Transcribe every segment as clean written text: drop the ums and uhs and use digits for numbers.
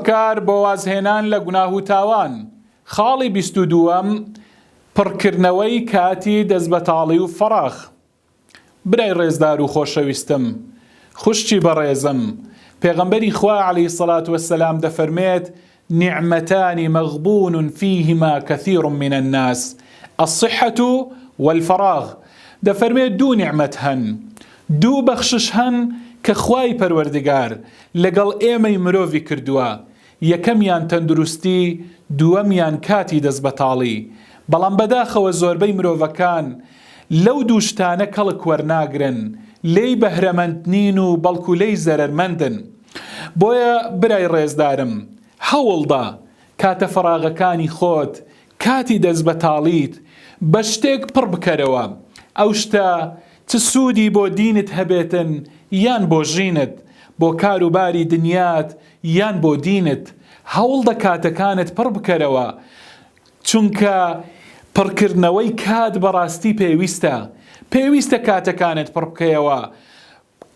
بەکار بۆ وازهێنان لە گوناه و تاوان. خاڵی 22 پڕکردنەوەی کاتی دەستبەتاڵی و فەراغ. برای ڕێزدار و خۆشەویستم، خوشتی بەڕێزم، پێغەمبەری خوا عەلەیهی سەڵات وەسەلام دەفەرمێت: نعمتان مغبون فيهما كثير من الناس الصحة والفراغ. دەفەرمێت دوو نعمەت هەن، دوو بەخشش هەن کە خوای پەروەردگار لەگەڵ ئێمەی مرۆڤی کردووە. یەکەمیان تەندروستی، دووەمیان کاتی دەستبەتاڵی. بەڵام بەداخەوە زۆربەی مرۆڤەکان لەو دوو شتانە کەڵک وەرناگرن، لێی بەهرەمەند نین و بەڵکو لێی زەرەرمەندن. بۆیە برای ڕێزدارم، هەوڵدا کاتە فەراغەکانی خۆت، کاتی دەستبەتاڵیت بە شتێک پڕ بکەرەوە. ئەو شتە چ سوودی بۆ دینت هەبێتن یان بۆ ژینت، بۆ کاروباری دنیات یان بۆ دینت. هەوڵدە کاتەکانت پڕ بکەرەوە، چونکە پڕکردنەوەی کات بەڕاستی پێویستە. پێویستە کاتەکانت پڕ بکەیەوە،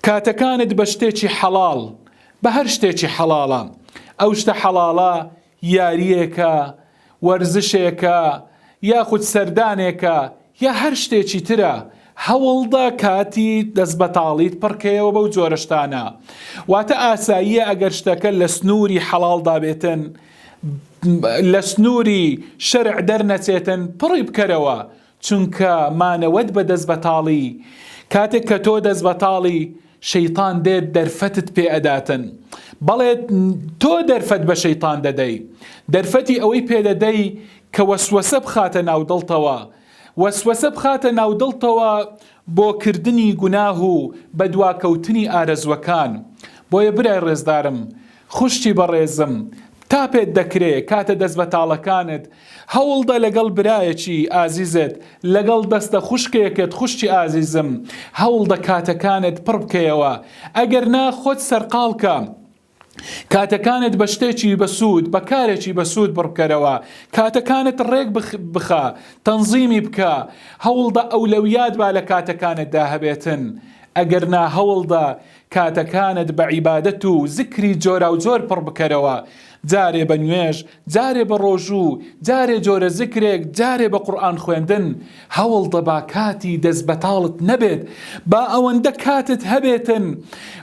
کاتەکانت بە شتێکی حەڵاڵ، بە هەر شتێکی حەڵاڵە. ئەو شتە حەڵاڵە یاریەکە، وەرزشێکە، یاخود سەردانێکە، یا هەر شتێکی ترە. هەوڵدە کاتی دەستبەتاڵیت پڕکەیەوە بەو جۆرە شتانە. واتە ئاساییە ئەگەر شتەکە لە سنووری حەڵاڵدا بێتن، لە سنووری شەرع دەرنەچێتن، پڕی بکەرەوە. چونکە مانەوەت بە دەستبەتاڵی، کاتێک کە تۆ دەستبەتاڵی، شەیطان دێت دەرفەتت پێ ئەداتن. بەڵێت تۆ دەرفەت بە شەیطان دەدەی، دەرفەتی ئەوەی پێدەدەی کە وەسوەسە بخاتە ناو دڵتەوە، وەسوەسە بخاتە ناو دڵتەوە بۆ کردنی گوناه و بەدواکەوتنی ئارەزوەکان. بۆیە برای ڕێزدارم، خوشتی بەڕێزم، تا پێت دەکرێت کاتە دەستبەتاڵەکانت هەوڵدە لەگەڵ برایەکی ئازیزت، لەگەڵ دەستە خوشکێکت، خوشتی ئازیزم، هەوڵدە کاتەکانت پڕ بکەیەوە. ئەگەر نا خۆت سەرقاڵکە، کاتەکانت بە شتێکی بەسوود، بە کارێکی بەسوود بڕکەرەوە. کاتەکانت ڕێک بخە، تەنزیمی بکە. هەوڵدە ئەولەویات با لە کاتەکانتدا هەبێتن. ئەگەر نا هەوڵدە کاتەکانت بە عیبادەت و زیکری جۆرا و جۆر پڕ بکەرەوە. جارێ بە نوێژ، جارێ بە ڕۆژوو، جارێ جۆرە زیکرێک، جارێ بە قورئان خوێندن. هەوڵدە با کاتی دەستبەتاڵت نەبێت، با ئەوەندە کاتت هەبێتن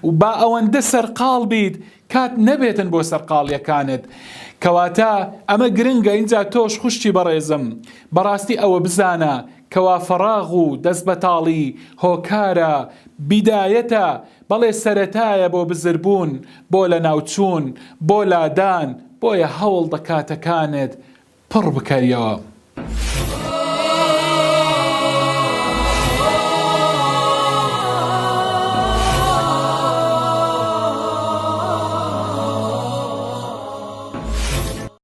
و با ئەوەندە سەرقاڵ بیت، کات نەبێتن بۆ سەرقاڵیەکانت. کەواتە ئەمە گرنگە. اینجا تۆش خوشتی بەڕێزم، بەڕاستی ئەوە بزانە کەوا فەراغ و دەستبەتاڵی هۆکارە، بیدایەتە، بەڵێ سەرەتایە بۆ بزربوون، بۆ لە ناوچوون، بۆ لادان. بۆیە هەوڵدە کاتەکانت پڕ بکەریەوە.